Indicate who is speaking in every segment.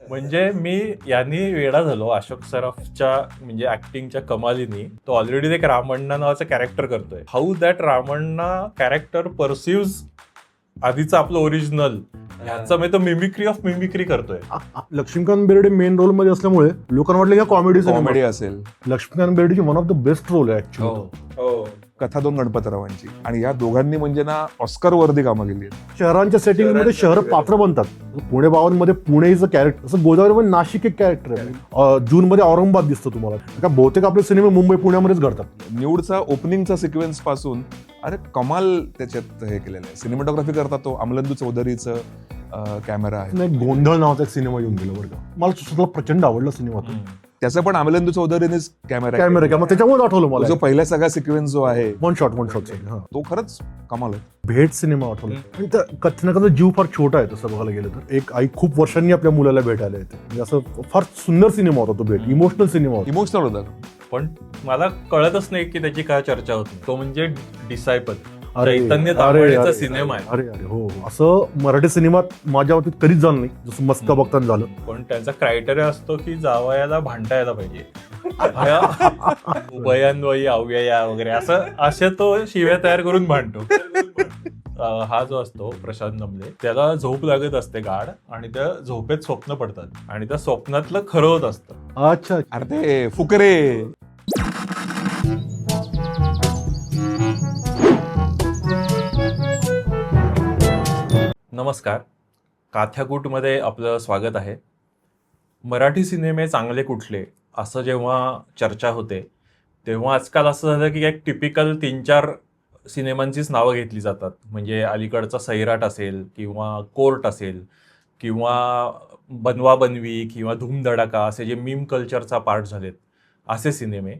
Speaker 1: म्हणजे मी यांनी वेडा झालो अशोक सराफच्या म्हणजे ऍक्टिंगच्या कमालीनी. तो ऑलरेडी एक रामण्णा नावाचं कॅरेक्टर करतोय. हाऊ दॅट रामण्णा कॅरेक्टर परसिव्ज आधीचं आपलं ओरिजिनल, ह्याचा मी तो मिमिक्री ऑफ मिमिक्री करतोय.
Speaker 2: लक्ष्मीकांत बेर्डे मेन रोल मध्ये असल्यामुळे लोकांना वाटलं की
Speaker 3: कॉमेडी असेल.
Speaker 2: लक्ष्मीकांत बेर्डेची one of the best role आहे ऍक्च्युअली.
Speaker 3: कथा दोन गणपतरावांची, आणि या दोघांनी म्हणजे ना ऑस्कर वर्दी कामं केली आहेत.
Speaker 2: शहरांच्या सेटिंग मध्ये शहर पात्र बनतात. पुणे बावनमध्ये पुणेचं कॅरेक्टर, असं गोदावरीमध्ये नाशिक एक कॅरेक्टर आहे. जून मध्ये औरंगाबाद दिसतं तुम्हाला. का बहुतेक आपले सिनेमे मुंबई पुण्यामध्येच घडतात.
Speaker 3: न्यूडचा ओपनिंगचा सिक्वेन्स पासून अरे कमाल त्याच्यात हे केलेलं आहे. सिनेमॅटोग्राफी करता तो अमलेंदू चौधरीचं कॅमेरा आहे.
Speaker 2: एक गोंधळ नावाचा एक सिनेमा येऊन गेला बरं का. मला स्वतःला प्रचंड आवडला सिनेमा.
Speaker 3: त्याचा पण अमलेंदू चौधरीनेच कॅमेरा
Speaker 2: त्याच्यामुळे आठवलं मला.
Speaker 3: जो पहिला सगळा सिक्वेन्स जो आहे
Speaker 2: वन शॉट
Speaker 3: तो खरंच कमाल आहे.
Speaker 2: भेट सिनेमा आठवला. आणि त्या कथनकाचा जीव फार छोटा आहे तसं बघायला गेलं तर. एक आई खूप वर्षांनी आपल्या मुलाला भेटायला येते. म्हणजे असं फार सुंदर सिनेमा होता तो भेट. इमोशनल सिनेमा होता.
Speaker 3: इमोशनल होता.
Speaker 1: पण मला कळतच नाही की त्याची काय चर्चा होत नाही. तो म्हणजे डिसायपल चैतन्य तांबळेचा सिनेमा आहे.
Speaker 2: अरे अरे हो, असं मराठी सिनेमात माझ्या बाबतीत कधीच झालं नाही, जसं मस्का बघताना झालं.
Speaker 1: पण त्यांचा क्रायटेरिया असतो की जावयाला भांडता यायला पाहिजे. उभयान्वयी अव्यया वगैरे असे तो शिव्या तयार करून भांडतो. हा जो असतो प्रशांत नमले, त्याला झोप लागत असते गाढ, आणि त्या झोपेत स्वप्न पडतात आणि त्या स्वप्नातलं खरं होत असतं.
Speaker 2: अच्छा,
Speaker 3: अरे ते फुकरे.
Speaker 1: नमस्कार, काथ्याकूटमध्ये आपलं स्वागत आहे. मराठी सिनेमे चांगले कुठले असं जेव्हा चर्चा होते तेव्हा आजकाल असं झालं की एक टिपिकल 3-4 सिनेमांचीच नावं घेतली जातात. म्हणजे अलीकडचा सैराट असेल किंवा कोर्ट असेल किंवा बनवा बनवी किंवा धूमधडाका, असे जे मीम कल्चरचा पार्ट झालेत असे सिनेमे.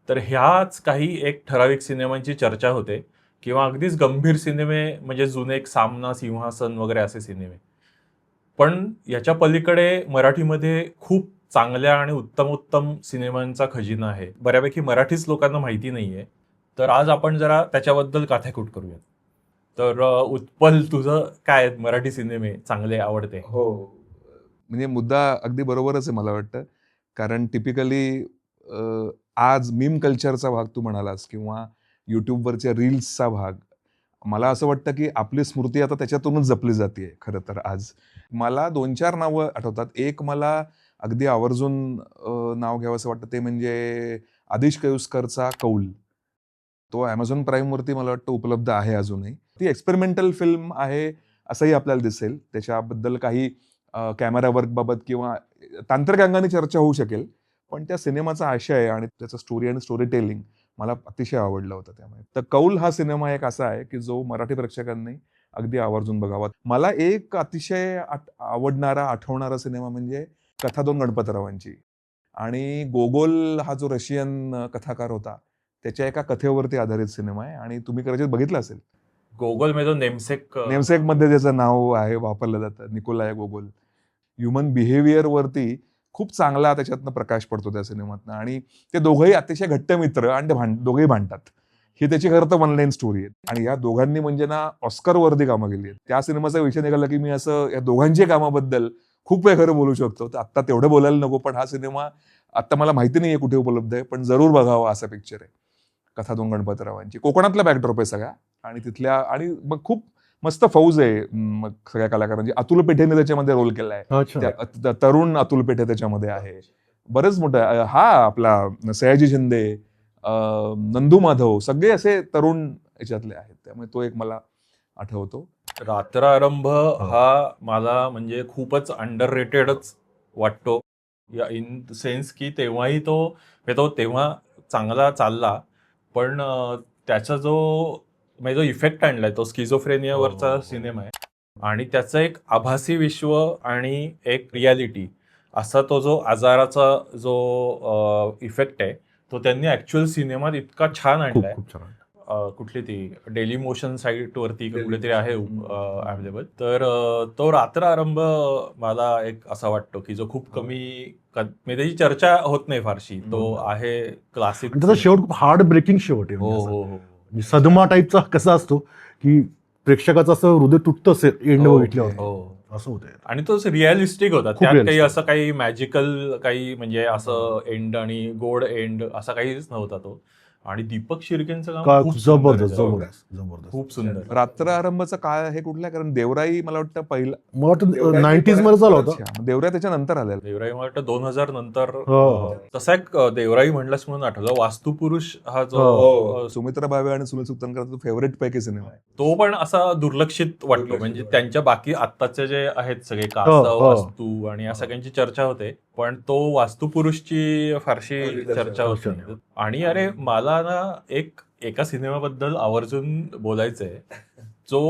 Speaker 1: तर ह्याच काही एक ठराविक सिनेमांची चर्चा होते किंवा अगदीच गंभीर सिनेमे म्हणजे जुने एक सामना, सिंहासन वगैरे असे सिनेमे. पण याच्या पलीकडे मराठीमध्ये खूप चांगल्या आणि उत्तम सिनेमांचा खजिना आहे. बऱ्यापैकी मराठीच लोकांना माहिती नाहीये. तर आज आपण जरा त्याच्याबद्दल काथ्याकूट करूयात. तर उत्पल, तुझं काय मराठी सिनेमे चांगले आवडते?
Speaker 3: हो, म्हणजे मुद्दा अगदी बरोबरच आहे मला वाटतं. कारण टिपिकली आज मीम कल्चरचा भाग तू म्हणालास किंवा युट्यूबवरच्या रील्सचा भाग, मला असं वाटतं की आपली स्मृती आता त्याच्यातूनच जपली जाते खरं तर. आज मला 2-4 नावं आठवतात. एक मला अगदी आवर्जून नाव घ्यावं असं वाटतं, ते म्हणजे आदिश कयुस्करचा कौल. तो अमेझॉन प्राईमवरती मला वाटतं उपलब्ध आहे अजूनही. ती एक्सपेरिमेंटल फिल्म आहे असंही आपल्याला दिसेल. त्याच्याबद्दल काही कॅमेरा वर्कबाबत किंवा तांत्रिक अंगाने चर्चा होऊ शकेल, पण त्या सिनेमाचा आशय आणि त्याचा स्टोरी आणि स्टोरी टेलिंग मला अतिशय आवडलं होतं. त्यामुळे तर कौल हा सिनेमा एक असा आहे की जो मराठी प्रेक्षकांनी अगदी आवर्जून बघावा. मला एक अतिशय आवडणारा, आठवणारा सिनेमा म्हणजे कथा दोन गणपतरावांची. आणि गोगोल हा जो रशियन कथाकार होता त्याच्या एका कथेवरती आधारित सिनेमा आहे, आणि तुम्ही कदाचित बघितला असेल.
Speaker 1: गोगोल म्हणजे
Speaker 3: नेमसेक मध्ये त्याचं नाव आहे वापरलं जातं, निकोलाय गोगोल. ह्युमन बिहेवियर वरती खूप चांगला त्याच्यातनं प्रकाश पडतो त्या सिनेमातनं. आणि ते दोघंही अतिशय घट्ट मित्र, आणि ते दोघेही भांडतात. ही त्याची खरं तर वन लाईन स्टोरी आहे. आणि या दोघांनी म्हणजे ना ऑस्कर वर्दी कामं केली आहेत. त्या सिनेमाचा विषय निघाला की मी असं या दोघांच्या कामाबद्दल खूप वेळ खरं बोलू शकतो. तर आत्ता तेवढं बोलायला नको, पण हा सिनेमा आत्ता मला माहिती नाहीये कुठे उपलब्ध आहे, पण जरूर बघावा असा पिक्चर आहे कथा दोन गणपतरावांची. कोकणातला बॅकड्रॉप आहे सगळा, आणि तिथल्या, आणि मग खूप मस्त फौज आहे मग सगळ्या कलाकारांची. अतुल पेठेने त्याच्यामध्ये रोल केलाय. तरुण अतुल पेठे त्याच्यामध्ये आहे, बरेच मोठं. हा आपला सयाजी शिंदे, नंदू माधव, सगळे असे तरुण याच्यातले आहेत. त्यामुळे तो एक मला आठवतो.
Speaker 1: रात्र आरंभ हा मला म्हणजे खूपच अंडररेटेडच वाटतो, या इन सेन्स की तेव्हाही तो तेव्हा चांगला चालला, पण त्याचा जो इफेक्ट आणलाय तो स्किझोफ्रेनियावरचा सिनेमा आहे, आणि त्याचं एक आभासी विश्व आणि एक रियालिटी असा तो जो आजाराचा जो इफेक्ट आहे तो त्यांनी ऍक्च्युअल सिनेमात इतका छान आणलाय. कुठली ती डेली मोशन साईट वरती कुठेतरी आहे अवेलेबल. तर तो रात्र आरंभ मला एक असा वाटतो की जो खूप कमी म्हणजे त्याची चर्चा होत नाही फारशी. तो आहे क्लासिक.
Speaker 2: त्याचा शेवट खूप हार्ड ब्रेकिंग शेवट आहे.
Speaker 1: हो,
Speaker 2: सदमा टाईपचा कसा असतो की प्रेक्षकाचं असं हृदय तुटतं असेल एंड बघितल्यावर. असं होतं.
Speaker 1: आणि तो रिअलिस्टिक होता,
Speaker 2: खूप
Speaker 1: त्यात काही
Speaker 2: realistic.
Speaker 1: असं काही मॅजिकल काही म्हणजे असं एंड आणि गोड एंड असा काहीच नव्हता तो. आणि दीपक शिर्केंचं काम
Speaker 2: का
Speaker 1: खूप सुंदर आहे.
Speaker 2: जबरदस्त जबरदस्त.
Speaker 1: खूप सुंदर.
Speaker 3: रात्र आरंभचा काळ हे कुठला, कारण देवराई मला वाटतं पहिला
Speaker 2: मला वाटतं 90s मध्ये चालू होता.
Speaker 3: अच्छा, देवराई त्याच्यानंतर आलेला.
Speaker 1: देवराई मला वाटतं 2000 नंतर.
Speaker 2: हो.
Speaker 1: तसा एक देवराई म्हणलास म्हणून आठवलं, वास्तुपुरुष हा जो
Speaker 3: सुमित्रा भावे आणि सुनील सुक्तनकरचा फेवरेट पैकी सिनेमा आहे.
Speaker 1: तो पण असा दुर्लक्षित वाटतो. म्हणजे त्यांच्या बाकी आत्ताचे जे आहेत सगळे
Speaker 2: हो,
Speaker 1: कासव,
Speaker 2: हो.
Speaker 1: वास्तू आणि या सगळ्यांची चर्चा होते, पण तो वास्तुपुरुषची फारशी चर्चा होत नाही. आणि अरे मला ना एका सिनेमाबद्दल आवर्जून बोलायचंय, जो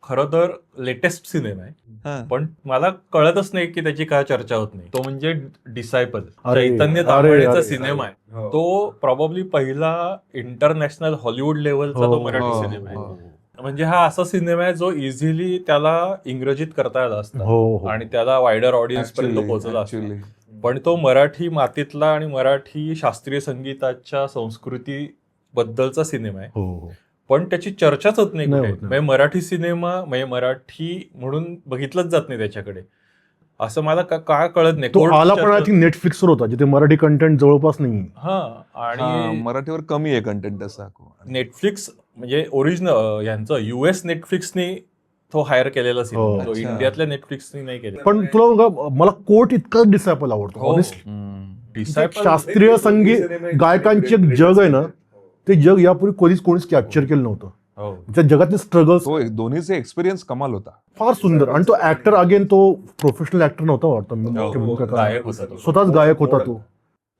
Speaker 1: खरं तर लेटेस्ट सिनेमा आहे,
Speaker 3: हा.
Speaker 1: पण मला कळतच नाही की त्याची काय चर्चा होत नाही. तो म्हणजे डिसायपल,
Speaker 2: अरे,
Speaker 1: चैतन्य
Speaker 2: अरे,
Speaker 1: तांबळेचा
Speaker 2: अरे.
Speaker 1: सिनेमा आहे. तो प्रॉब्ली पहिला इंटरनॅशनल हॉलिवूड लेवलचा तो मराठी
Speaker 3: हो,
Speaker 1: सिनेमा आहे.
Speaker 3: हो.
Speaker 1: म्हणजे हा असा सिनेमा आहे जो इझिली त्याला इंग्रजीत करता आला असता
Speaker 2: हो, हो.
Speaker 1: आणि त्याला वायडर ऑडियन्स पर्यंत
Speaker 3: Actually,
Speaker 1: पोहोचला असता.
Speaker 3: actually.
Speaker 1: पण तो मराठी मातीतला आणि मराठी शास्त्रीय संगीताच्या संस्कृती बद्दलचा सिनेमा आहे.
Speaker 2: हो, हो.
Speaker 1: पण त्याची चर्चाच होत नाही
Speaker 2: नाही
Speaker 1: कुठे.
Speaker 2: होत, नाही.
Speaker 1: म्हणजे मराठी सिनेमा म्हणजे मराठी म्हणून बघितलंच जात नाही त्याच्याकडे. असं मला काय कळत नाही.
Speaker 2: तो
Speaker 1: कोर्ट
Speaker 2: आला पण आय
Speaker 1: चर्चा-
Speaker 2: थिंक नेटफ्लिक्सवर होता, जिथे मराठी कंटेंट जवळपास नाही.
Speaker 1: हा.
Speaker 3: हा,
Speaker 1: आणि
Speaker 3: मराठीवर कमी आहे कंटेंट तसा.
Speaker 1: नेटफ्लिक्स म्हणजे ओरिजिनल यांचं US नेटफ्लिक्सने तो हायर केलेला सिनेमा,
Speaker 2: हो.
Speaker 1: जो
Speaker 3: अच्छा.
Speaker 1: इंडियातल्या नेटफ्लिक्सने नाही केला.
Speaker 2: पण तुला बघा, मला कोर्ट इतका डिसायपल आवडतो.
Speaker 1: हो.
Speaker 2: Honestly.
Speaker 1: Disciple-
Speaker 2: शास्त्रीय संगीत गायकांचे एक जग आहे ना, ते जग यापूर्वी कोणीच कॅप्चर केलं नव्हतं.
Speaker 1: हो.
Speaker 2: त्या जगातले स्ट्रगल्स
Speaker 3: तो दोन्हीचे एक्सपिरियन्स कमाल होता.
Speaker 2: फार सुंदर. आणि तो ऍक्टर अगेन तो प्रोफेशनल ऍक्टर नव्हता वाटतं. मुख्य भूमिका
Speaker 1: गायक होता तो.
Speaker 2: स्वतःच गायक होता तो.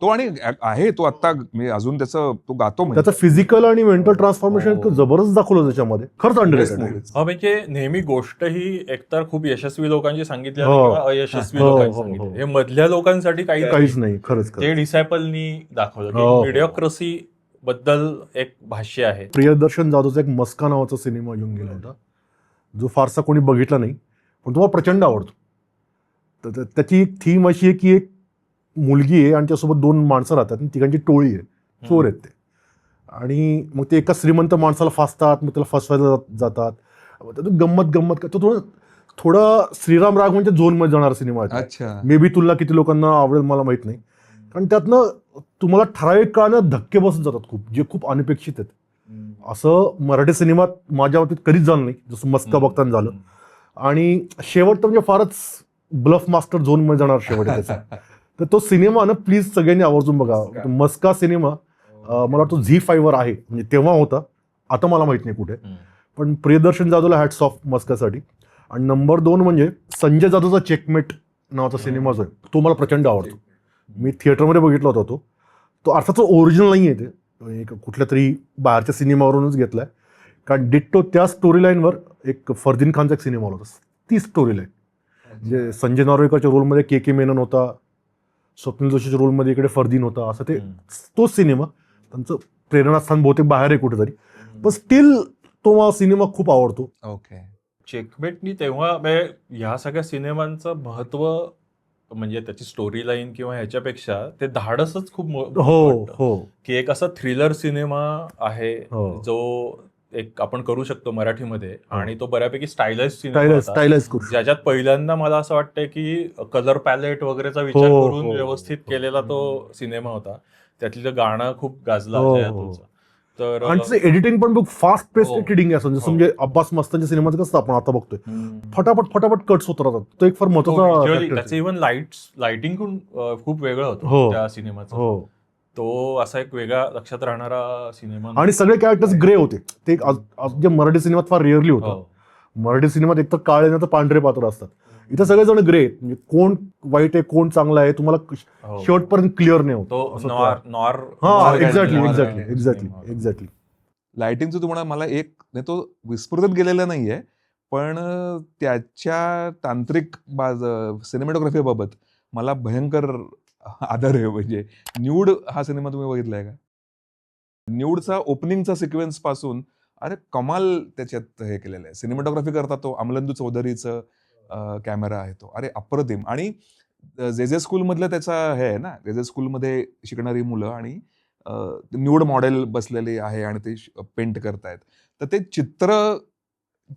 Speaker 3: तो आणि आहे तो आता म्हणजे अजून त्याचं तो गातो म्हणजे.
Speaker 2: त्याचं फिजिकल आणि मेंटल ट्रान्सफॉर्मेशन
Speaker 1: हो.
Speaker 2: इतकं जबरदस्त दाखवलं त्याच्यामध्ये. खरंच अंडररेटेड आहे.
Speaker 1: हा, म्हणजे नेहमी गोष्ट ही एकतर खूप यशस्वी लोकांची सांगितली
Speaker 2: हो.
Speaker 1: किंवा अयशस्वी
Speaker 2: हो,
Speaker 1: लोकांची
Speaker 2: हो,
Speaker 1: सांगितली.
Speaker 2: हो.
Speaker 1: हे मधल्या लोकांसाठी
Speaker 2: काहीच नाही. खरंच
Speaker 1: ते डिसायपलनी दाखवलं की
Speaker 2: हो.
Speaker 1: मिडिओक्रसी बद्दल एक भाष्य आहे.
Speaker 2: प्रियदर्शन जाधवचा एक मस्का नावाचा सिनेमा येऊन गेला होता, जो फारसा कोणी बघितला नाही, पण तो मला प्रचंड आवडतो. तर त्याची एक थीम अशी आहे की एक मुलगी आहे आणि त्यासोबत 2 माणसं राहतात आणि तिघांची टोळी आहे, चोर आहेत ते. आणि मग ते एका श्रीमंत माणसाला फासतात, मग त्याला फसवायला जातात. त्यातून गंमत तो थोडा श्रीराम राघवनच्या झोनमध्ये जाणारा सिनेमा आहे.
Speaker 3: अच्छा.
Speaker 2: मे बी तुला किती लोकांना आवडेल मला माहित नाही, कारण त्यातनं तुम्हाला ठराविक काळानं धक्के बसत जातात खूप, जे खूप अनपेक्षित आहेत. असं मराठी सिनेमात माझ्या बाबतीत कधीच झालं नाही, जसं मस्का बघताना झालं. आणि शेवट तर म्हणजे फारच ब्लफ मास्टर झोनमध्ये जाणार शेवट आहे त्याचा. तर तो सिनेमा ना प्लीज सगळ्यांनी आवर्जून बघा. मस्का सिनेमा मला वाटतं झी5 वर आहे, म्हणजे तेव्हा होता, आता मला माहित नाही कुठे. पण प्रियदर्शन जाधवला हॅट्स ऑफ मस्कासाठी. आणि नंबर 2 म्हणजे संजय जाधवचा चेकमेट नावाचा सिनेमा जो आहे, तो मला प्रचंड आवडतो. मी थिएटरमध्ये बघितला होता तो अर्थात ओरिजिनल नाही आहे, ते एक कुठल्या तरी बाहेरच्या सिनेमावरूनच घेतलाय. कारण डिट्टो त्या स्टोरी लाईनवर एक फरदीन खानचा एक सिनेमा होता, ती स्टोरी लाईन. म्हणजे संजय नार्वेकरच्या रोलमध्ये के मेनन होता, स्वप्नील जोशीच्या रोलमध्ये इकडे फरदीन होता, असं ते तोच सिनेमा. त्यांचं प्रेरणास्थान बहुतेक बाहेर आहे कुठेतरी, पण स्टील तो मला सिनेमा खूप आवडतो.
Speaker 3: ओके.
Speaker 1: चेकमेटनी तेव्हा ह्या सगळ्या सिनेमांचं महत्व म्हणजे त्याची स्टोरी लाईन किंवा ह्याच्यापेक्षा ते धाडसच खूप
Speaker 2: हो.
Speaker 1: की एक असा थ्रिलर सिनेमा आहे
Speaker 2: हो.
Speaker 1: जो एक आपण करू शकतो मराठीमध्ये. आणि तो बऱ्यापैकी स्टायलाइज सिनेमा होता,
Speaker 2: स्टायलाइज करू.
Speaker 1: ज्याच्यात पहिल्यांदा मला असं वाटतंय की कलर पॅलेट वगैरेचा विचार
Speaker 2: हो,
Speaker 1: करून
Speaker 2: हो.
Speaker 1: व्यवस्थित केलेला तो सिनेमा होता. त्यातलं गाणं खूप गाजलं
Speaker 2: हो,
Speaker 1: अजय
Speaker 2: हो.
Speaker 1: अतुलचं. तर
Speaker 2: आणि त्याचं एडिटिंग पण फास्ट पेस
Speaker 1: हो.
Speaker 2: एडिटिंग आहे, जसं
Speaker 1: हो.
Speaker 2: म्हणजे अब्बास मस्तानच्या सिनेमाचं कसं आपण आता बघतोय, फटाफट कट्स होत राहतात. तो एक फार महत्वाचा
Speaker 1: व्हिज्युअली
Speaker 2: factor
Speaker 1: त्याचं
Speaker 2: आहे.
Speaker 1: इव्हन लाईटिंग खूप वेगळं होतं
Speaker 2: हो.
Speaker 1: त्या सिनेमाचं.
Speaker 2: हो.
Speaker 1: तो असा एक वेगळा लक्षात राहणारा सिनेमा.
Speaker 2: आणि सगळे कॅरेक्टर्स ग्रे होते. ते एक जे मराठी सिनेमात फार रेअरली होतं.
Speaker 1: हो.
Speaker 2: मराठी सिनेमात एक तर काळे नाही तर पांढरे पात्र असतात. इथं सगळेजण ग्रे आहेत. म्हणजे कोण वाईट आहे कोण चांगला आहे तुम्हाला
Speaker 1: हो.
Speaker 2: शेवटपर्यंत क्लिअर नाही
Speaker 1: तो
Speaker 2: होत. असं
Speaker 1: नॉर
Speaker 2: हा
Speaker 1: नॉर
Speaker 2: एक्झॅक्टली.
Speaker 3: लाइटिंगचं तुम्हाला मला एक नाही, तो विस्फोरित गेलेला नाहीये, पण त्याच्या तांत्रिक सिनेमॅटोग्राफी बाबत मला भयंकर आदर आहे. म्हणजे न्यूड हा सिनेमा तुम्ही बघितलाय का? न्यूडचा ओपनिंगचा सिक्वेन्स पासून अरे कमाल त्याच्यात हे केलेलं आहे. सिनेमॅटोग्राफी करता तो अमलंदू चौधरीचं कॅमेरा आहे तो, अरे अप्रतिम. आणि जे स्कूलमधलं त्याचा हे आहे ना, जे स्कूलमध्ये शिकणारी मुलं आणि न्यूड मॉडेल बसलेली आहे आणि ते पेंट करतायत, तर ते चित्र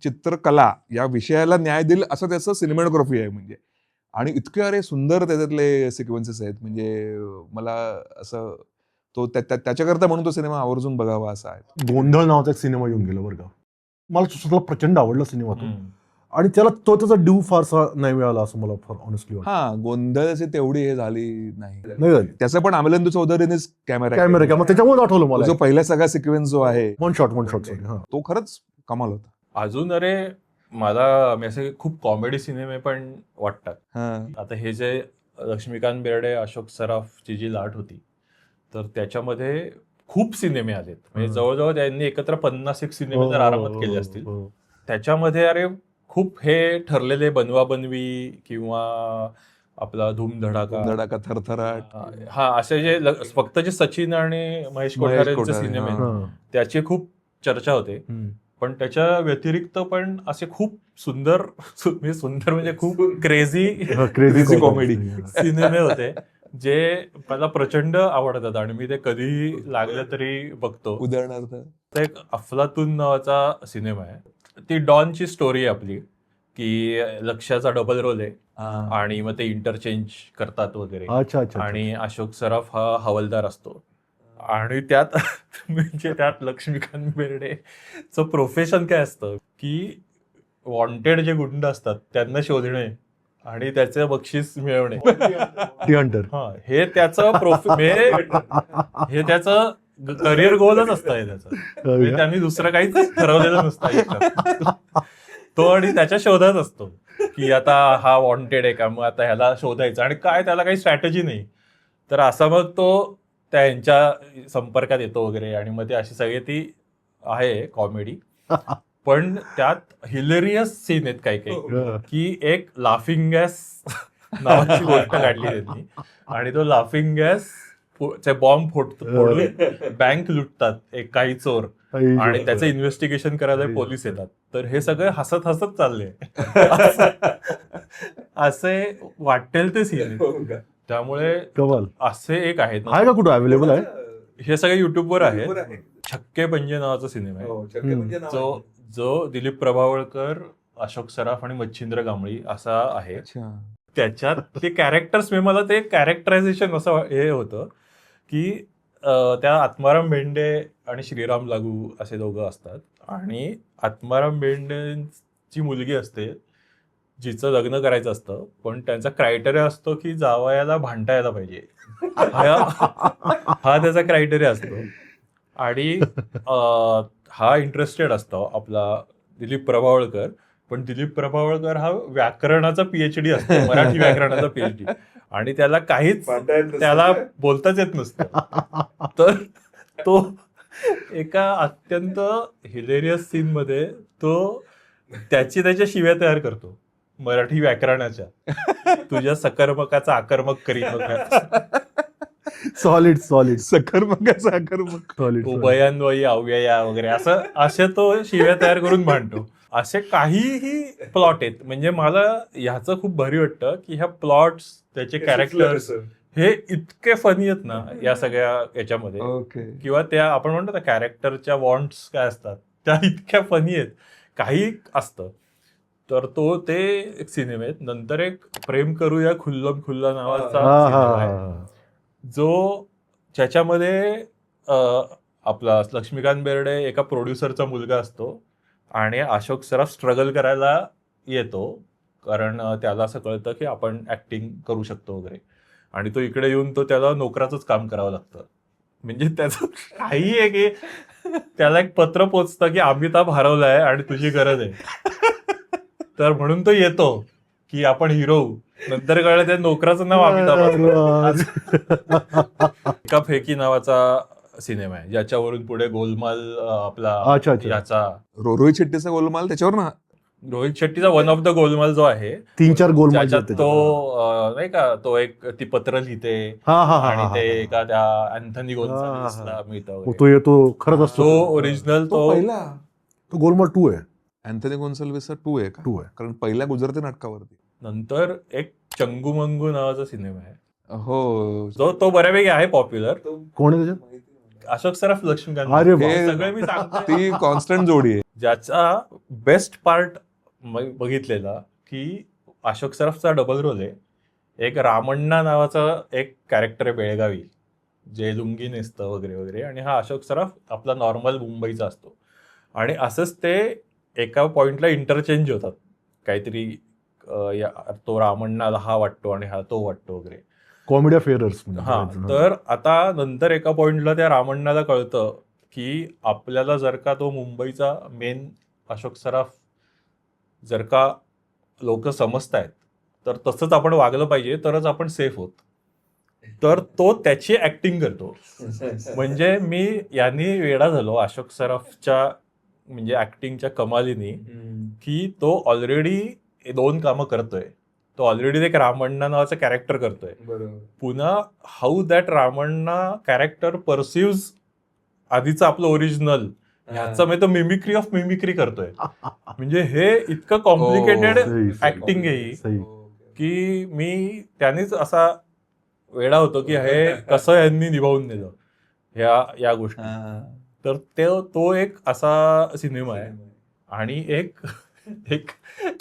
Speaker 3: चित्रकला या विषयाला न्याय देईल असं त्याचं सिनेमॅटोग्राफी आहे म्हणजे. आणि इतके अरे सुंदर त्याच्यातले सिक्वेन्सेस आहेत म्हणजे मला असं तो त्याच्याकरता म्हणून तो सिनेमा आवर्जून बघावा असा आहे.
Speaker 2: गोंधळ नावाचा एक सिनेमा येऊन गेला बरं का, मला स्वतःला प्रचंड आवडला सिनेमा तो.
Speaker 1: हम्म.
Speaker 2: आणि त्याला तो त्याचा ड्यू फारसा नाही मिळाला असं मला फार ऑनेस्टली वाटतं.
Speaker 3: हा, गोंधळाची तेवढी हे झाली नाही.
Speaker 2: नाही झाली.
Speaker 3: त्याचं पण अमलेंदू चौधरीनेच कॅमेरा
Speaker 2: कॅमेरा त्याच्यामुळे आठवलं मला
Speaker 3: जो पहिला सगळा सिक्वेन्स जो आहे
Speaker 2: वन शॉट हा.
Speaker 3: तो खरंच कमाल होता.
Speaker 1: अजून अरे मला मी असे खूप कॉमेडी सिनेमे पण वाटतात.
Speaker 3: हा.
Speaker 1: आता हे जे लक्ष्मीकांत बेर्डे, अशोक सराफची जी लाट होती, तर त्याच्यामध्ये खूप सिनेमे आलेत. म्हणजे जवळजवळ त्यांनी एकत्र 50-1 सिनेमे तर आरामात केले असतील. त्याच्यामध्ये अरे खूप हे ठरलेले बनवाबनवी किंवा आपला धूमधडाका,
Speaker 3: थरथराट,
Speaker 1: हा असे जे फक्त जे सचिन आणि महेश कोठारेंचे
Speaker 3: कोठारे,
Speaker 1: सिनेमे
Speaker 3: हा.
Speaker 1: आहेत, त्याची खूप चर्चा होते. पण त्याच्या व्यतिरिक्त पण असे खूप सुंदर म्हणजे खूप
Speaker 3: क्रेझी कॉमेडी
Speaker 1: सिनेमे होते जे मला प्रचंड आवडतात आणि मी ते कधी लागलं तरी बघतो.
Speaker 3: उदाहरणार्थ
Speaker 1: एक अफलातून नावाचा सिनेमा आहे. ती डॉनची स्टोरी आहे आपली, की लक्ष्याचा डबल रोल आहे आणि मग ते इंटरचेंज करतात वगैरे.
Speaker 2: अच्छा.
Speaker 1: आणि अशोक सराफ हा हवालदार असतो आणि त्यात म्हणजे त्यात लक्ष्मीकांत बेर्डेचं प्रोफेशन काय असतं की वॉन्टेड जे गुंड असतात त्यांना शोधणे आणि त्याचं बक्षीस मिळवणे. हा, हे त्याचं हे त्याचं करिअर गोलच असतं त्याचं. म्हणजे त्यांनी दुसरं काहीच ठरवलेलं नसतं आयुष्यात. तो आणि त्याच्या शोधात असतो की आता हा वॉन्टेड आहे का, मग आता ह्याला शोधायचं आणि काय त्याला काही स्ट्रॅटेजी नाही. तर असा मग तो त्यांच्या संपर्कात येतो वगैरे आणि मग ते अशी सगळी ती आहे कॉमेडी. पण त्यात हिलेरियस सीन आहेत काही की एक लाफिंग गॅस नावाची गोष्ट काढली त्यांनी आणि तो लाफिंग गॅस बॉम्ब फोडून बँक लुटतात एक काही चोर आणि त्याचं इन्व्हेस्टिगेशन करायला पोलीस येतात. तर हे सगळे हसत हसत चालले असे वाटेल ते सीन. त्यामुळे असे एक आहेत
Speaker 2: का कुठं अवेलेबल आहे,
Speaker 1: हे सगळे युट्यूबवर आहेत. छक्के पंजे नावाचा सिनेमा आहे जो दिलीप प्रभावळकर, अशोक सराफ आणि मच्छिंद्र कांबळी असा आहे. त्याच्यात ते कॅरेक्टर्स मला ते कॅरेक्टरायझेशन असं हे होतं की त्या आत्माराम भेंडे आणि श्रीराम लागू असे दोघं असतात आणि आत्माराम भेंडेची मुलगी असते जिचं लग्न करायचं असतं, पण त्यांचा क्रायटेरिया असतो की जावयाला भांडायला पाहिजे. हा त्याचा क्रायटेरिया असतो आणि हा इंटरेस्टेड असतो आपला दिलीप प्रभावळकर. पण दिलीप प्रभावळकर हा व्याकरणाचा PhD असतो, मराठी व्याकरणाचा PhD, आणि त्याला काहीच त्याला बोलताच येत नसतं. तर तो एका अत्यंत हिलेरियस सीन मध्ये तो त्याच्या शिव्या तयार करतो मराठी व्याकरणाच्या. तुझ्या सकर्मकाचा आकर्मक करीन,
Speaker 2: सॉलिड
Speaker 3: सकर्मकाचा आकर्मक,
Speaker 1: उभयान्वयी अव्यया वगैरे असे तो शिव्या तयार करून मांडतो. असे काहीही प्लॉट आहेत. म्हणजे मला ह्याचं खूप भारी वाटतं की ह्या प्लॉट्स, त्याचे कॅरेक्टर्स हे इतके फनी आहेत ना या सगळ्या याच्यामध्ये. किंवा त्या आपण म्हणतो ना कॅरेक्टरच्या वॉन्ट्स काय असतात त्या इतक्या फनी आहेत. काही असतं तर ते एक सिनेमे आहेत. नंतर एक प्रेम करूया खुल्लम खुल्ला नावाचा सिनेमा आहे जो ज्याच्यामध्ये आपला लक्ष्मीकांत बेर्डे एका प्रोड्युसरचा मुलगा असतो आणि अशोक सराफ स्ट्रगल करायला येतो कारण त्याला असं कळतं की आपण ऍक्टिंग करू शकतो वगैरे, आणि तो इकडे येऊन त्याला नोकराचंच काम करावं लागतं. म्हणजे त्याचं काही आहे की त्याला एक पत्र पोचतं की अमिताभ हरवलाय आणि तुझी गरज आहे. तर म्हणून तो येतो की आपण हिरो होऊ. नंतर कळलं त्या नोकराचं नाव अमिताभ. एका फेकी नावाचा सिनेमा आहे ज्याच्यावरून पुढे गोलमाल आपला याचा
Speaker 3: रोहित शेट्टीचा गोलमाल, त्याच्यावर ना
Speaker 1: रोहित शेट्टीचा वन ऑफ द गोलमाल जो आहे
Speaker 2: 3-4 गोलमाल
Speaker 1: तो नाही का, तो एक ती पत्र लिहिते आणि ते एका त्या अँथनी गोन्साल्विसला मिळतं.
Speaker 2: तो येतो खरंच असतो
Speaker 1: ओरिजिनल तो
Speaker 2: गोलमाल 2 आहे.
Speaker 3: अँथनी गोन्साल्विसचा 2 आहे का?
Speaker 2: 2 आहे
Speaker 3: कारण पहिल्या गुजराती नाटकावरती.
Speaker 1: नंतर एक चंगू मंगू नावाचा सिनेमा आहे
Speaker 3: हो,
Speaker 1: तो बऱ्यापैकी आहे पॉप्युलर.
Speaker 2: कोण आहे त्याच्यात?
Speaker 1: अशोक सराफ, लक्ष्मीकांत.
Speaker 2: अरे
Speaker 1: सगळे मी सांगतो
Speaker 3: ती कॉन्स्टंट जोडी आहे.
Speaker 1: ज्याचा बेस्ट पार्ट बघितलेला की अशोक सराफचा डबल रोल आहे. एक रामण्णा नावाचा एक कॅरेक्टर आहे बेळगावी, जे लुंगी नेसतं वगैरे वगैरे, आणि हा अशोक सराफ आपला नॉर्मल मुंबईचा असतो. आणि असंच ते एका पॉइंटला इंटरचेंज होतात काहीतरी. तो रामण्णाला हा वाटतो आणि हा तो वाटतो वगैरे.
Speaker 2: कॉमेडी फेअरर्स.
Speaker 1: हा, तर आता नंतर एका पॉइंटला त्या रामण्णाला कळतं की आपल्याला जर का तो मुंबईचा मेन अशोक सराफ जर का लोक समजतायत तर तसंच आपण वागलं पाहिजे, तरच आपण सेफ होत. तर तो त्याची ऍक्टिंग करतो. म्हणजे मी यांनी वेडा झालो अशोक सराफच्या म्हणजे ऍक्टिंगच्या कमालीनी, की तो ऑलरेडी 2 कामं करतोय. तो ऑलरेडी एक रामण्णा नावाचं कॅरेक्टर करतोय. पुन्हा हाऊ दॅट रामण्णा कॅरेक्टर परसिव्ज आधीचं आपलं ओरिजिनल, ह्याचं म्हणजे तो मिमिक्री ऑफ मिमिक्री करतोय. म्हणजे हे इतकं कॉम्प्लिकेटेड ऍक्टिंग आहे ही, की मी त्यानेच असा वेडा होतो की हे कसं यांनी निभावून नेलं या गोष्टी. तर तो एक असा सिनेमा आहे. आणि एक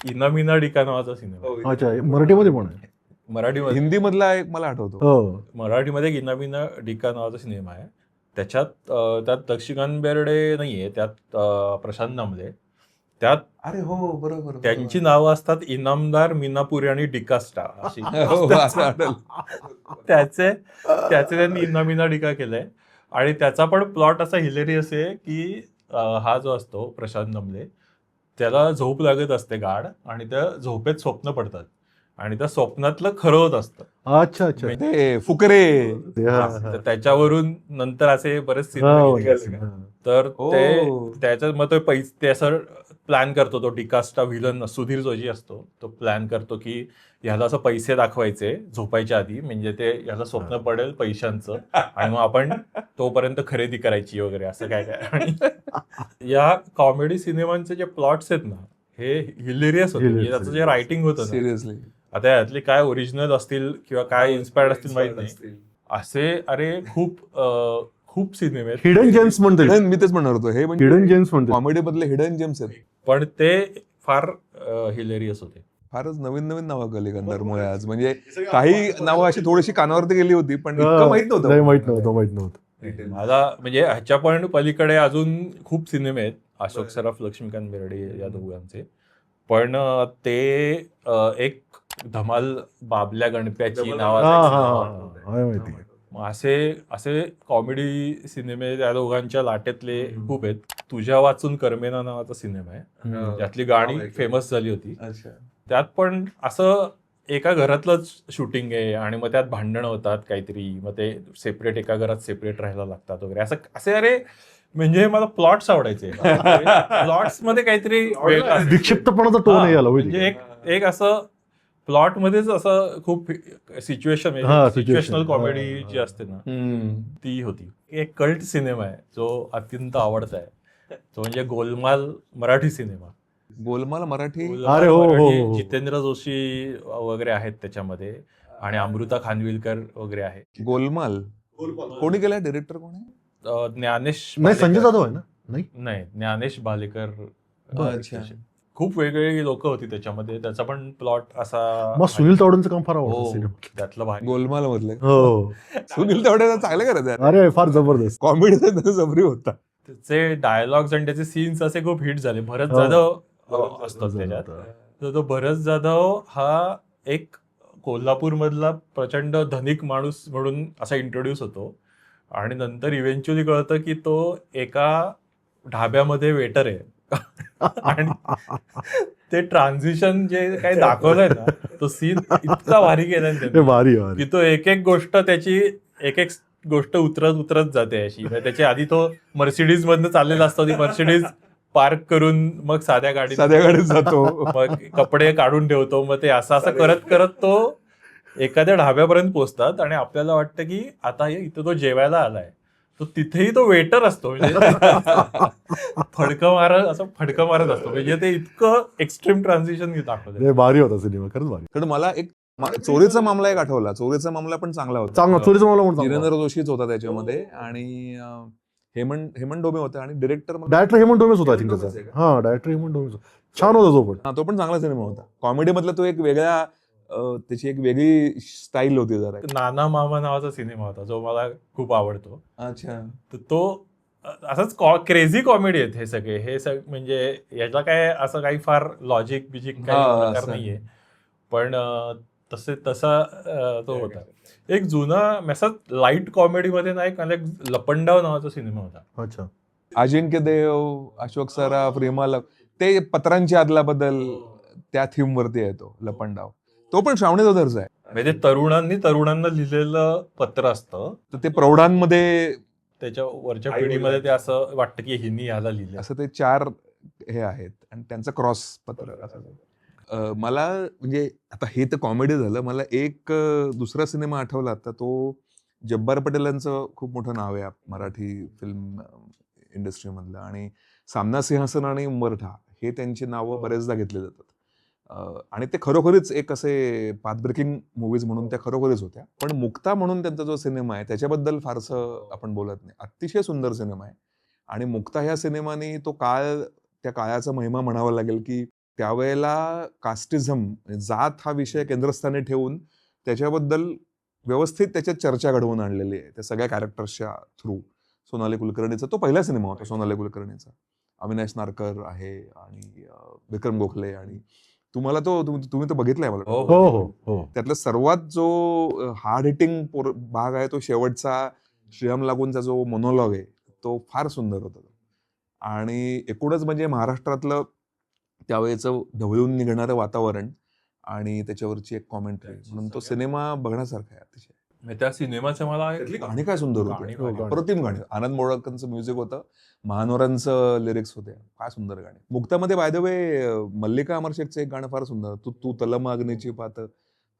Speaker 1: इनामिना डिका नावाचा सिनेमा
Speaker 2: अच्छा, मराठीमध्ये पण आहे.
Speaker 1: मराठीमध्ये,
Speaker 3: हिंदी मधला एक मला आठवतो.
Speaker 2: हो,
Speaker 1: मराठीमध्ये इनामिना डिका नावाचा सिनेमा आहे. त्यात लक्ष्मीकांत बेर्डे नाहीये, त्यात प्रशांत नामले. त्यात
Speaker 3: अरे हो, बरोबर.
Speaker 1: त्यांची नावं असतात इनामदार, मीनापुरी आणि डिकास्टा अशी. त्याचे त्यांनी इनामिना डिका केलंय. आणि त्याचा पण प्लॉट असा हिलेरियस आहे की हा जो असतो प्रशांत नमले, त्याला झोप लागत असते गाढ, आणि त्या झोपेत स्वप्न पडतात आणि त्या स्वप्नातलं खरं होत असतं.
Speaker 2: अच्छा अच्छा.
Speaker 3: ते फुकरे.
Speaker 1: तर त्याच्यावरून नंतर असे बरेच सिनेमे निघाले. तर त्याच्यात मग तो ते असं प्लॅन करतो, तो डिकास्टा व्हिलन सुधीर जोशी असतो, तो प्लॅन करतो की ह्याला असं पैसे दाखवायचे झोपायच्या आधी, म्हणजे ते ह्याला स्वप्न पडेल पैशांचं, आणि मग आपण तोपर्यंत खरेदी करायची वगैरे असं काय काय. आणि या कॉमेडी सिनेमांचे जे प्लॉट्स आहेत ना, हे हिलेरियस होते. त्याचं जे रायटिंग होतं ना,
Speaker 3: सिरियसली,
Speaker 1: आता यातले काय ओरिजिनल असतील किंवा काय इन्स्पायर्ड असतील माहित नाही, असे अरे खूप सिनेमे आहेत.
Speaker 2: हिडन जेम्स म्हणते.
Speaker 3: मी तेच म्हणणार होतो, हे म्हणजे
Speaker 2: हिडन जेम्स म्हणते.
Speaker 3: कॉमेडी मधले हिडन जेम्स आहेत.
Speaker 1: पण ते फार हिलेरियस होते.
Speaker 3: फारच नवीन नावं गली गंधर्वमुळे आज. म्हणजे काही नावं अशी थोडीशी कानावरती गेली होती, पण इतकं माहित नव्हतं.
Speaker 1: मला म्हणजे ह्याच्या पण पलीकडे अजून खूप सिनेमे आहेत अशोक सराफ, लक्ष्मीकांत बेर्डे या दोघांचे. पण ते एक धमाल बाबल्या गणप्याची नावाचा, असे कॉमेडी सिनेमे त्या दोघांच्या लाटेतले खूप आहेत. तुझ्या वाचून कर्मेना नावाचा सिनेमा आहे, त्यातली गाणी फेमस झाली होती. त्यात पण असं एका घरातलंच शूटिंग आहे आणि मग त्यात भांडणं होतात काहीतरी, मग ते सेपरेट एका घरात सेपरेट राहायला लागतात वगैरे असे. अरे म्हणजे मला प्लॉट्स आवडायचे. प्लॉट्स मध्ये काहीतरी
Speaker 2: विक्षिप्तपणाचा टोन आहे याला.
Speaker 1: म्हणजे एक असं प्लॉट मध्येच असं खूप सिच्युएशनल कॉमेडी जी असते ना, ती होती. एक कल्ट सिनेमा आहे जो अत्यंत आवडता आहे, तो म्हणजे गोलमाल मराठी सिनेमा.
Speaker 3: गोलमाल मराठी.
Speaker 2: अरे हो,
Speaker 1: जितेंद्र जोशी वगैरे आहेत त्याच्यामध्ये, आणि अमृता खानविलकर वगैरे आहे.
Speaker 3: गोलमाल कोणी केलाय? डिरेक्टर कोण आहे?
Speaker 1: ज्ञानेश,
Speaker 2: संजय जाधव आहे ना?
Speaker 1: नाही, ज्ञानेश भालेकर. खूप वेगवेगळी लोक होती त्याच्यामध्ये. त्याचा पण प्लॉट असा.
Speaker 2: सुनील तावडेंचं काम फार आवडतं
Speaker 1: त्यातलं भारी.
Speaker 3: गोलमाल मधलं.
Speaker 2: हो,
Speaker 3: सुनील तावडे चांगलं करायचं.
Speaker 2: अरे फार जबरदस्त
Speaker 3: कॉमेडी जबरी होता.
Speaker 1: त्याचे डायलॉग्स आणि त्याचे सीन्स असे खूप हिट झाले. भरत जाधव असतो त्याच्यात. तर तो भरत जाधव हा एक कोल्हापूर मधला प्रचंड धनिक माणूस म्हणून असा इंट्रोड्यूस होतो, आणि नंतर इव्हेंच्युअली कळतं की तो एका ढाब्यामध्ये वेटर आहे. आणि ते ट्रान्झिशन जे काही दाखवलंय ना, तो सीन इतका भारी केलाय त्यांनी की तो एक गोष्ट त्याची एक गोष्ट उतरत जाते अशी. त्याच्या आधी तो मर्सिडीज मधनं चाललेला असतो, ती मर्सिडीज पार्क करून मग साध्या गाडीत
Speaker 3: जातो,
Speaker 1: मग कपडे काढून ठेवतो, मग ते असं करत तो एखाद्या ढाब्यापर्यंत पोहोचतात, आणि आपल्याला वाटतं की आता इथं तो जेवायला आलाय. तो तिथेही तो वेटर असतो, म्हणजे फडकं मारत असतो. म्हणजे ते इतकं एक्स्ट्रीम ट्रान्झिशन दाखवलं.
Speaker 2: भारी होता सिनेमा, खरंच भारी.
Speaker 3: कारण मला एक चोरीचा मामला एक आठवला. चोरीचा मामला पण चांगला होता.
Speaker 2: चोरीचा मामला
Speaker 3: जितेंद्र जोशीच होता त्याच्यामध्ये, आणि हेमंत डोमे होता आणि डिरेक्टर
Speaker 2: डायरेक्टर हेमंत डोमेच होता आय थिंक
Speaker 3: हेमंत डोमेच आहे
Speaker 2: त्याचा. हा, डायरेक्टर हेमंत डोमेच होता. छान होता तो पण.
Speaker 3: तो पण चांगला सिनेमा होता. कॉमेडी मधला तो एक वेगळा त्याची एक वेगळी स्टाईल होती जरा.
Speaker 1: नाना मामा नावाचा सिनेमा होता जो मला खूप आवडतो.
Speaker 3: अच्छा.
Speaker 1: तर तो असंच क्रेझी कॉमेडी आहेत हे सगळे. म्हणजे याला काय असं काही फार लॉजिक बिजिक काही प्रकार
Speaker 3: असं.
Speaker 1: नाहीये. पण तसा तो होता. एक जुना मेसेज लाईट कॉमेडीमध्ये नाही का, एक लपंडाव नावाचा सिनेमा होता.
Speaker 2: अच्छा.
Speaker 3: अजिंक्य देव, अशोक सराफ, रेमाल, ते पत्रांची आदला बदल त्या थीम वरती आहे तो लपंडाव. तो पण श्रावणी दर्जा आहे.
Speaker 1: म्हणजे तरुणांना लिहिलेलं पत्र असतं.
Speaker 3: तर ते प्रौढांमध्ये
Speaker 1: त्याच्या वरच्या पिढीमध्ये ते असं वाटतं की हिनी याला लिहिलं.
Speaker 3: असं ते 4 हे आहेत आणि त्यांचं क्रॉस पत्र असं. मला म्हणजे आता हे तर कॉमेडी झालं. मला एक दुसरा सिनेमा आठवला आता, तो जब्बार पटेलांचं खूप मोठं नाव आहे मराठी फिल्म इंडस्ट्रीमधलं, आणि सामना सिंहासन आणि उंबरठा हे त्यांची नावं बरेचदा घेतली जातात. आणि ते खरोखरीच एक असे पाथ ब्रेकिंग मूवीज म्हणून त्या खरोखरीच होत्या. पण मुक्ता म्हणून त्यांचा जो सिनेमा आहे त्याच्याबद्दल फारसं आपण बोलत नाही. अतिशय सुंदर सिनेमा आहे. आणि मुक्ता ह्या सिनेमाने तो काळ, त्या काळाचा महिमा म्हणावा लागेल, की त्यावेळेला कास्टिझम, जात हा विषय केंद्रस्थानी ठेवून त्याच्याबद्दल व्यवस्थित त्याच्यात चर्चा घडवून आणलेली आहे त्या सगळ्या कॅरेक्टर्सच्या थ्रू. सोनाली कुलकर्णीचा तो पहिला सिनेमा होता, सोनाली कुलकर्णीचा. अविनाश नारकर आहे आणि विक्रम गोखले, आणि तुम्हाला तुम्ही तो बघितलाय मला.
Speaker 1: हो,
Speaker 2: हो हो हो.
Speaker 3: त्यातला सर्वात जो हार्ड हिटिंग भाग आहे तो शेवटचा श्रीराम लागूंचा जो मोनोलॉग आहे तो फार सुंदर होता. आणि एकूणच म्हणजे महाराष्ट्रातलं त्यावेळेचं ढवळून निघणारं वातावरण आणि त्याच्यावरची एक कॉमेंट्री म्हणून तो सिनेमा बघण्यासारखा आहे अतिशय.
Speaker 1: त्या सिनेमाचं मला
Speaker 3: गाणी काय सुंदर
Speaker 1: गाणी
Speaker 3: होती,
Speaker 1: काय.
Speaker 3: अप्रतिम गाणी. आनंद मोळकरांचं म्युझिक होतं, महानोरांचं लिरिक्स होते, काय सुंदर गाणी. मुक्तामध्ये बाय द वे मल्लिका अमर शेखचं एक गाणं फार सुंदर, तू तलम अग्नीची पात,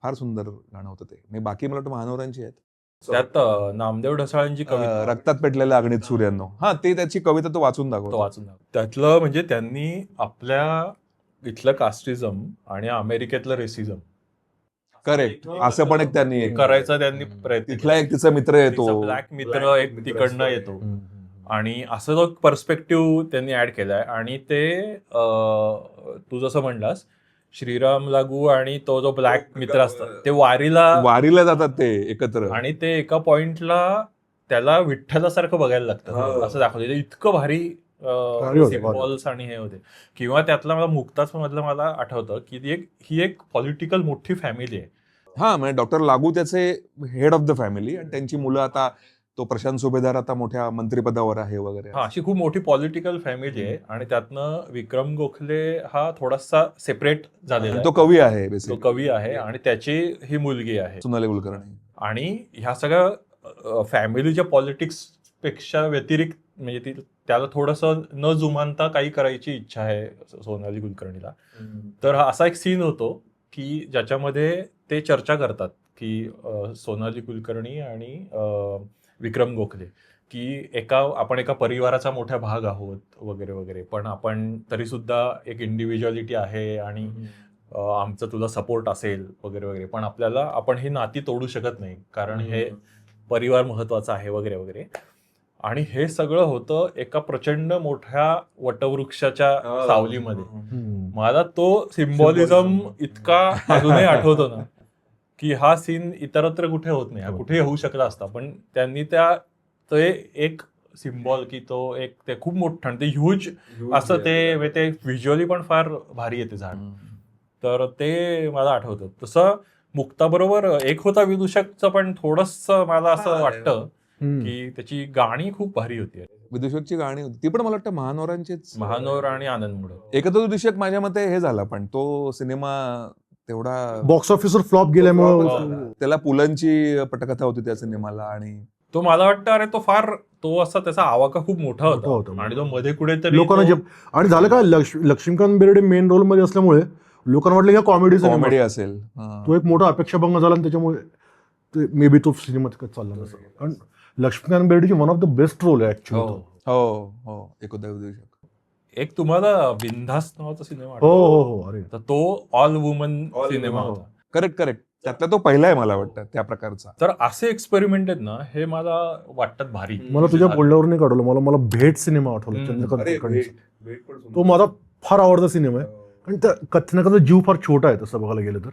Speaker 3: फार सुंदर गाणं होतं ते. मी बाकी मला वाटतं महानोरांची आहेत.
Speaker 1: त्यात नामदेव ढसाळांची कविता
Speaker 3: रक्तात पेटलेल्या अग्नीत सूर्यानो, हा ते त्याची कविता तो वाचून दाखवतो.
Speaker 1: त्यातलं म्हणजे त्यांनी आपल्या इथलं कास्टिझम आणि अमेरिकेतलं रेसिझम
Speaker 3: करेक्ट, असं पण एक त्यांनी
Speaker 1: करायचा त्यांनी प्रयत्न
Speaker 3: तिथला एक तिचा मित्र येतो,
Speaker 1: ब्लॅक मित्र एक तिकडनं येतो, आणि असं जो पर्स्पेक्टिव्ह त्यांनी ऍड केलाय. आणि ते तू जसं म्हणलास श्रीराम लागू आणि तो जो ब्लॅक मित्र असतात ते वारीला
Speaker 3: जातात ते एकत्र,
Speaker 1: आणि ते एका पॉइंटला त्याला विठ्ठलासारखं बघायला लागतं असं दाखवलं. इतकं भारी सिम्बॉल्स आणि हे होते. किंवा त्यातला मला मुक्ताच मधलं मला आठवतं की ही एक पॉलिटिकल मोठी फॅमिली आहे.
Speaker 3: हा, म्हणजे डॉक्टर लागू त्याचे हेड ऑफ द फॅमिली, आणि त्यांची मुलं आता तो प्रशांत सुभेदार आता मोठ्या मंत्रिपदावर आहे वगैरे.
Speaker 1: हा, अशी खूप मोठी पॉलिटिकल फॅमिली आहे. आणि त्यातनं विक्रम गोखले हा थोडासा सेपरेट झालेला,
Speaker 3: तो कवी आहे,
Speaker 1: तो कवी आहे, आणि त्याची ही मुलगी आहे
Speaker 3: सोनाली कुलकर्णी.
Speaker 1: आणि ह्या सगळ्या फॅमिलीच्या पॉलिटिक्स पेक्षा व्यतिरिक्त म्हणजे त्याला थोडंसं न जुमानता काही करायची इच्छा आहे सोनाली कुलकर्णीला. तर हा असा एक सीन होतो की ज्याच्यामध्ये ते चर्चा करतात की सोनाली कुलकर्णी आणि विक्रम गोखले की आपण एका परिवाराचा मोठा भाग आहोत वगैरे वगैरे, पण आपण तरी सुद्धा एक इंडिव्हिज्युअलिटी आहे आणि आमचा तुला सपोर्ट असेल वगैरे वगैरे, पण आपण ही नाती तोडू शकत नाही कारण हे परिवार महत्वाचा आहे वगैरे वगैरे. आणि हे सगळं होतं एका प्रचंड मोठ्या वटवृक्षाच्या सावलीमध्ये. मला तो सिम्बॉलिझम इतका अजूनही आठवतो ना की हा सीन इतरत्र कुठे होत नाही, कुठे होऊ शकला असता, पण त्यांनी ते एक सिम्बॉल की तो एक ते खूप मोठं ते ह्यूज असं ते व्हिज्युअली पण फार भारी येते झाड. तर ते मला आठवतं. तसं मुक्ताबरोबर एक होता विदूषकचं, पण थोडंसं मला असं वाटतं की त्याची गाणी खूप भारी होती.
Speaker 3: विदूषकची गाणी होती ती पण मला वाटतं महानोरांचीच,
Speaker 1: महानोर आणि आनंद मुळे.
Speaker 3: एकत्र विदूषक माझ्या मते हे झाला, पण तो सिनेमा तेवढा
Speaker 2: बॉक्स ऑफिसवर फ्लॉप गेल्यामुळे
Speaker 3: त्याला पुलंची पटकथा होती त्या सिनेमाला, आणि
Speaker 1: तो मला वाटतं अरे तो असा त्याचा आवाका खूप मोठा होता आणि तो मध्ये कुठेतरी
Speaker 2: लोकांना आणि झालं काय, लक्ष्मीकांत बेर्डे मेन रोल मध्ये असल्यामुळे लोकांना वाटलं की
Speaker 3: कॉमेडी असेल.
Speaker 2: तो एक मोठा अपेक्षाभंग झाला आणि त्याच्यामुळे मे बी तो सिनेमा चालला नसेल. कारण लक्ष्मीकांत बेर्डेची one of the best role आहे ऍक्च्युली.
Speaker 3: हो, एकोदा विदूषक.
Speaker 1: एक तुम्हाला बिनधास्त नावाचा सिनेमा
Speaker 2: हो हो हो, अरे
Speaker 1: तर तो ऑल वुमन सिनेमा होता.
Speaker 3: करेक्ट. त्यातला तो पहिला आहे मला वाटतं त्या प्रकारचा.
Speaker 1: तर असे एक्सपेरिमेंट आहेत ना, हे मला वाटतात भारी.
Speaker 2: मला तुझ्या बोलण्यावर नाही काढवलं, मला भेट सिनेमा आठवला, चंद्रकांत कुलकर्णीचा. तो माझा फार आवडता सिनेमा आहे. कारण त्या कथानकाचा जीव फार छोटा आहे तसं बघायला गेलं तर.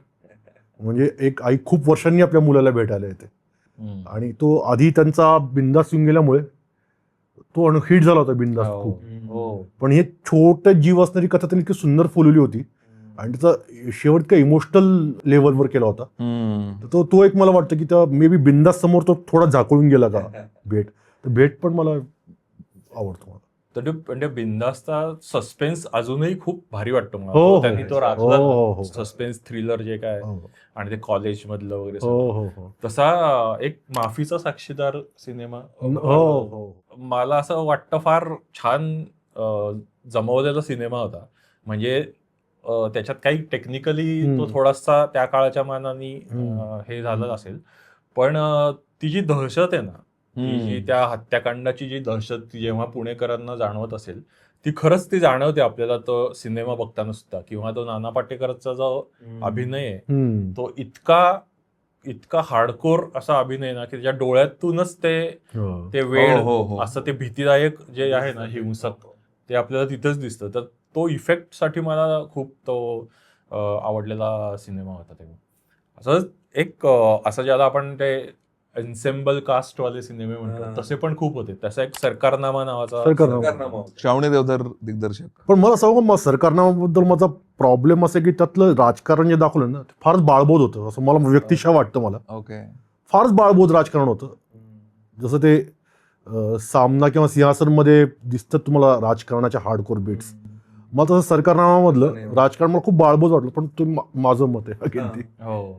Speaker 2: म्हणजे एक आई खूप वर्षांनी आपल्या मुलाला भेटायला येते आणि तो आधी त्यांचा बिंदास येऊन गेल्यामुळे तो हिट झाला होता बिंदास खूप. पण हे छोटं जीव असणारी कथा त्यांनी इतकी सुंदर फुलवली होती आणि त्याचा शेवट काही इमोशनल लेवलवर केला होता. तर तो एक मला वाटतं की त्या मे बी बिंदास समोर तो थोडा झाकळून गेला का भेट. तर भेट पण मला आवडतो.
Speaker 1: म्हणजे बिंदासचा सस्पेन्स अजूनही खूप भारी वाटतो मला.
Speaker 2: हो,
Speaker 1: त्यांनी तो
Speaker 2: हो,
Speaker 1: राखला सस्पेन्स थ्रिलर जे काय आणि ते कॉलेज मधलं वगैरे सगळं. तसा एक माफीचा साक्षीदार सिनेमा मला असं वाटतं फार छान जमवलेला सिनेमा होता. म्हणजे त्याच्यात काही टेक्निकली तो थोडासा त्या काळाच्या मानाने हे झालं असेल, पण ती जी दहशत आहे ना, ती जी त्या हत्याकांडाची जी दहशत ती जेव्हा पुणेकरांना जाणवत असेल, ती खरंच ती जाणवते आपल्याला तो सिनेमा बघताना सुद्धा. किंवा तो नाना पाटेकरचा जो अभिनय आहे तो इतका हार्डकोर असा अभिनय ना, की त्याच्या डोळ्यातूनच ते वेळ असं ते भीतीदायक जे आहे ना, हिंसक, ते आपल्याला तिथंच दिसतं. तर तो इफेक्ट साठी मला खूप तो आवडलेला सिनेमा होता तेव्हा. असं एक असं ज्याला आपण ते एन्सेम्बल कास्ट वाले सिनेमे म्हणतो तसे पण खूप होते. तसा एक सरकारनामा नावाचा
Speaker 3: श्रावणी देवधर दिग्दर्शक.
Speaker 2: पण मला सांगू सरकारनामाबद्दल माझा प्रॉब्लेम असा की त्यातलं राजकारण जे दाखवलं ना, फारच बाळबोध होतं असं मला व्यक्तिशः वाटतं. मला
Speaker 3: ओके, फारच
Speaker 2: फारच बाळबोध राजकारण होतं. जसं ते सामना किंवा सिंहासन मध्ये दिसतात तुम्हाला राजकारणाच्या हार्डकोर बीट्स. मला तसं सरकारनामामधलं राजकारण मला खूप बाळबोध वाटलं. पण ते माझं मत आहे.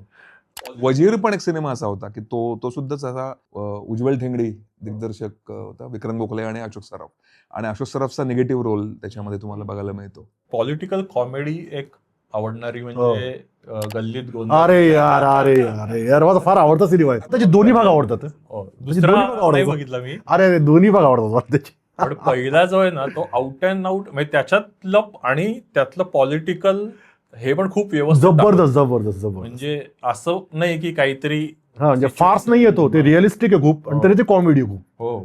Speaker 3: वजीर पण एक सिनेमा असा होता की तो सुद्धा असा उज्ज्वल ठेंगडी दिग्दर्शक होता, विक्रम गोखले आणि अशोक सराफ. आणि अशोक सराफचा निगेटिव्ह रोल त्याच्यामध्ये तुम्हाला बघायला मिळतो.
Speaker 1: पॉलिटिकल कॉमेडी एक आवडणारी म्हणजे गल्लीत गोंधळ.
Speaker 2: अरे यार माझा फार आवडता सिनेमा आहे. त्याचे दोन्ही भाग आवडतात.
Speaker 1: दुसरा बघितला मी.
Speaker 2: अरे दोन्ही भाग आवडतात त्याचे.
Speaker 1: पण पहिला जो आहे ना तो आउट अँड आउट, म्हणजे त्याच्यातलं आणि त्यातलं पॉलिटिकल हे पण खूप व्यवस्थित
Speaker 2: जबरदस्त.
Speaker 1: म्हणजे असं नाही की काहीतरी
Speaker 2: म्हणजे फार्स नाही येतो, ते रिअलिस्टिक आहे खूप आणि तरी ते कॉमेडी खूप.
Speaker 1: हो,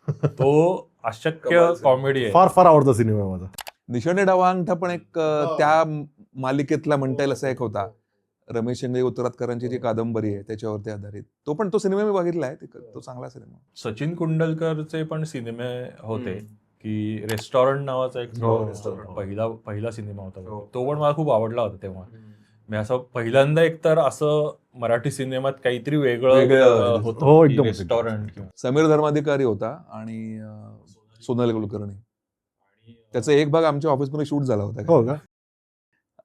Speaker 1: तो अशक्य कॉमेडी आहे.
Speaker 2: फार आवडता सिनेमा माझा.
Speaker 3: निशाणे डावा अंगठा पण एक त्या मालिकेतला म्हणता येईल असा एक होता. रमेश शेंगळे उत्तरातकरांची जी कादंबरी आहे त्याच्यावरती आधारित. तो सिनेमा मी बघितला आहे, तो चांगला सिनेमा.
Speaker 1: सचिन कुंडलकरचे पण सिनेमे होते की रेस्टॉरंट नावाचा एक पहिला सिनेमा होता. तो पण मला खूप आवडला होता तेव्हा. मी असं पहिल्यांदा एकतर असं मराठी सिनेमात काहीतरी वेगळं होतं. रेस्टॉरंट.
Speaker 3: समीर धर्माधिकारी होता आणि सोनल कुलकर्णी. त्याचा एक भाग आमच्या ऑफिसमध्ये शूट झाला होता.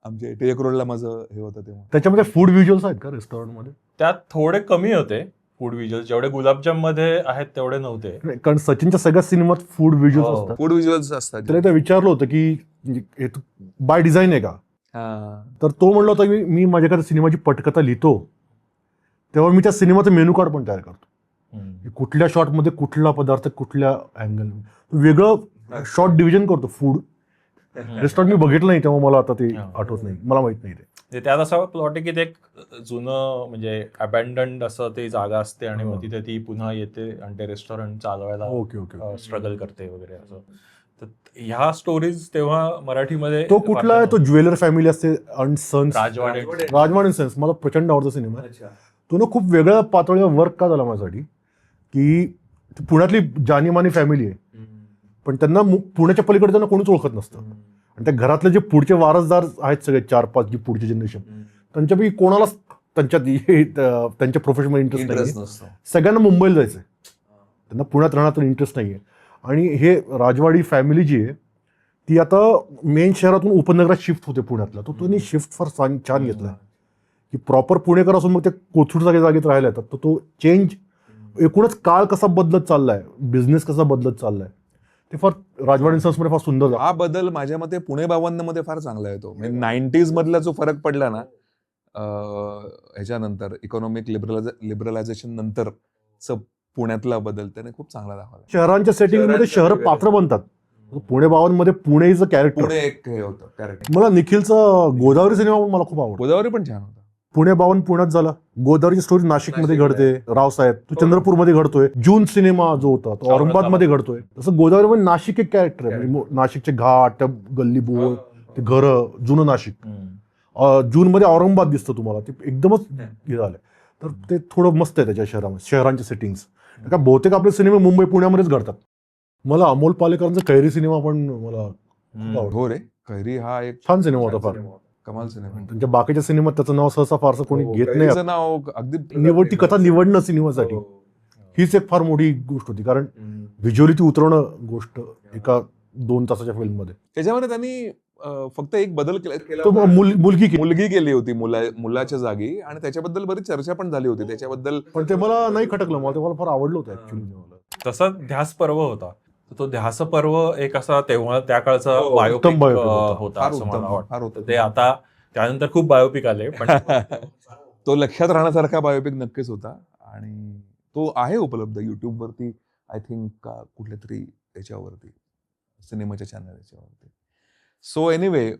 Speaker 3: आमच्या टिळक रोडला माझं हे होतं तेव्हा.
Speaker 2: त्याच्यामध्ये फूड व्हिज्युअल्स आहेत का रेस्टॉरंट मध्ये?
Speaker 1: त्यात थोडे कमी होते फूड व्हिज्युअल्स, जेवढे गुलाबजाम मध्ये आहेत तेवढे नव्हते.
Speaker 2: कारण सचिनच्या सगळ्या सिनेमात फूड व्हिज्युअल्स असतात.
Speaker 3: फूड व्हिज्युअल्स असतात.
Speaker 2: त्याला विचारलं होतं की हे बाय डिझाईन आहे का? तर तो म्हणला होता की मी माझ्याकडे सिनेमाची पटकथा लिहितो तेव्हा मी त्या सिनेमाचं मेनू कार्ड पण तयार करतो. कुठल्या शॉटमध्ये कुठला पदार्थ कुठल्या अँगल वेगळं शॉर्ट डिव्हिजन करतो. फूड रेस्टॉरंट मी बघितलं नाही तेव्हा मला आता ते आठवत नाही, मला माहित नाही ते.
Speaker 1: त्यात असा प्लॉट आहे की ते जुनं म्हणजे अबॅन्डन्ड असं ते जागा असते आणि मग तिथे ती पुन्हा येते आणि ते रेस्टॉरंट चालवायला स्ट्रगल करते वगैरे असं. तर ह्या स्टोरीज तेव्हा मराठीमध्ये
Speaker 2: तो कुठला आहे? तो ज्वेलर फॅमिली असते अँड सन्स,
Speaker 1: राजवाडे
Speaker 2: सन्स. मला प्रचंड आवडता सिनेमा. तो ना खूप वेगळ्या पातळीवर वर्क का झाला माझ्यासाठी की पुण्यातली जानीमानी फॅमिली आहे पण त्यांना पुण्याच्या पलीकडे त्यांना कोणीच ओळखत नसतं. आणि त्या घरातले जे पुढचे वारसदार आहेत सगळे 4-5 जी पुढची जनरेशन त्यांच्यापैकी कोणालाच त्यांच्या प्रोफेशनमध्ये इंटरेस्ट नाही. सगळ्यांना मुंबईला जायचंय, त्यांना पुण्यात राहण्यात इंटरेस्ट नाहीये. आणि हे राजवाडी फॅमिली जी आहे ती आता मेन शहरातून उपनगरात शिफ्ट होते पुण्यातला. तो त्यांनी शिफ्ट फार छान घेतलाय की प्रॉपर पुणेकर असून मग ते कोथरूड जागेत राहिले येतात. तर तो चेंज एकूणच काळ कसा बदलत चाललाय, बिझनेस कसा बदलत चाललाय ते फार राजवाडी संस्मध्ये फार सुंदर.
Speaker 3: हा बदल माझ्या मते पुणे 52 मध्ये फार चांगला येतो. म्हणजे 90s मधला जो फरक पडला ना ह्याच्यानंतर इकॉनॉमिक लिबरलायझेशन नंतर पुण्यातला बदल त्याने खूप चांगला दाखवला.
Speaker 2: शहरांच्या सेटिंग मध्ये शहर पात्र बनतात. पुणे 52 मध्ये पुणेचं कॅरेक्टर
Speaker 3: पुणे एक हे होतं कॅरेक्टर.
Speaker 2: मला निखिलचा गोदावरी सिनेमा मला खूप आवडतो.
Speaker 3: गोदावरी पण छान होता.
Speaker 2: पुणे बावन पुण्यात झाला, गोदावरीची स्टोरी नाशिकमध्ये घडते, रावसाहेब तो चंद्रपूरमध्ये घडतोय, जून सिनेमा जो होता तो औरंगाबादमध्ये घडतोय. तसं गोदावरीमध्ये नाशिक एक कॅरेक्टर आहे, म्हणजे नाशिकचे घाट, गल्ली बोळ, ते घरं, जुनं नाशिक. जून मध्ये औरंगाबाद दिसतं तुम्हाला, ते एकदमच हे झालंय. तर ते थोडं मस्त आहे त्याच्या शहरांचे सेटिंग्स. का बहुतेक आपले सिनेमे मुंबई पुण्यामध्येच घडतात. मला अमोल पालेकरांचा कैरी सिनेमा पण मला खूप आवडतो.
Speaker 3: हो रे, कैरी हा एक
Speaker 2: छान सिनेमा होता फार.
Speaker 3: कमाल सिनेमा.
Speaker 2: त्यांच्या बाकीच्या सिनेमात त्याचं नाव सहसा फारसं कोणी घेत नाही.
Speaker 3: कैरीचं नाव अगदी
Speaker 2: ती कथा निवडणं सिनेमासाठी हीच एक फार मोठी गोष्ट होती, कारण व्हिज्युअली ती उतरवणं गोष्ट एका 2 तासाच्या फिल्ममध्ये.
Speaker 3: त्याच्यामध्ये त्यांनी फक्त एक बदल केला,
Speaker 2: तो मुलगी
Speaker 3: केली होती मुलाच्या जागी, आणि त्याच्याबद्दल बरीच चर्चा पण झाली होती त्याच्याबद्दल.
Speaker 2: पण ते मला नाही खटकलं, मला फार आवडलं होतं ऍक्च्युली.
Speaker 1: तसा ध्यास पर्व होता. तो ध्यास पर्व एक असा तेव्हा त्या काळचा
Speaker 2: उत्तम
Speaker 1: बायोपिक
Speaker 2: biopic
Speaker 1: होता
Speaker 3: फार
Speaker 1: असं मला
Speaker 3: उत्तम, फार
Speaker 1: वाटतं.
Speaker 3: उत्तम.
Speaker 1: ते आता त्यानंतर खूप बायोपिक आले, पण
Speaker 3: तो लक्षात राहण्यासारखा बायोपिक नक्कीच होता, आणि तो आहे उपलब्ध युट्यूबवरती, आय थिंक कुठल्या तरी याच्यावरती, सिनेमाच्या चॅनल याच्यावरती. सो एनिवे,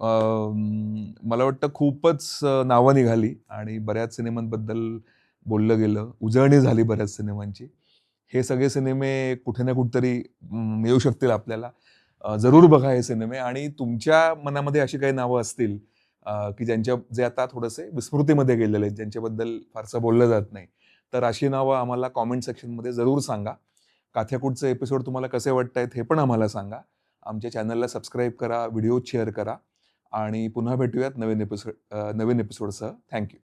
Speaker 3: मला वाटतं खूपच नावं निघाली आणि बऱ्याच सिनेमांबद्दल बोललं गेलं, उजळणी झाली बऱ्याच सिनेमांची. हे सगळे सिनेमे कुठे ना कुठेतरी येऊ शकतील आपल्याला. जरूर बघा हे सिनेमे, आणि तुमच्या मनामध्ये अशी काही नावं असतील की जे आता थोडेसे विस्मृतीमध्ये गेलेले आहेत, ज्यांच्याबद्दल फारसं बोललं जात नाही, तर अशी नावं आम्हाला कॉमेंट सेक्शनमध्ये जरूर सांगा. काथ्याकूटचे एपिसोड तुम्हाला कसे वाटतायत हे पण आम्हाला सांगा. आमच्या चॅनलला सबस्क्राईब करा, व्हिडिओ शेअर करा, आणि पुन्हा भेटूयात नवीन एपिसोडसह. थँक्यू.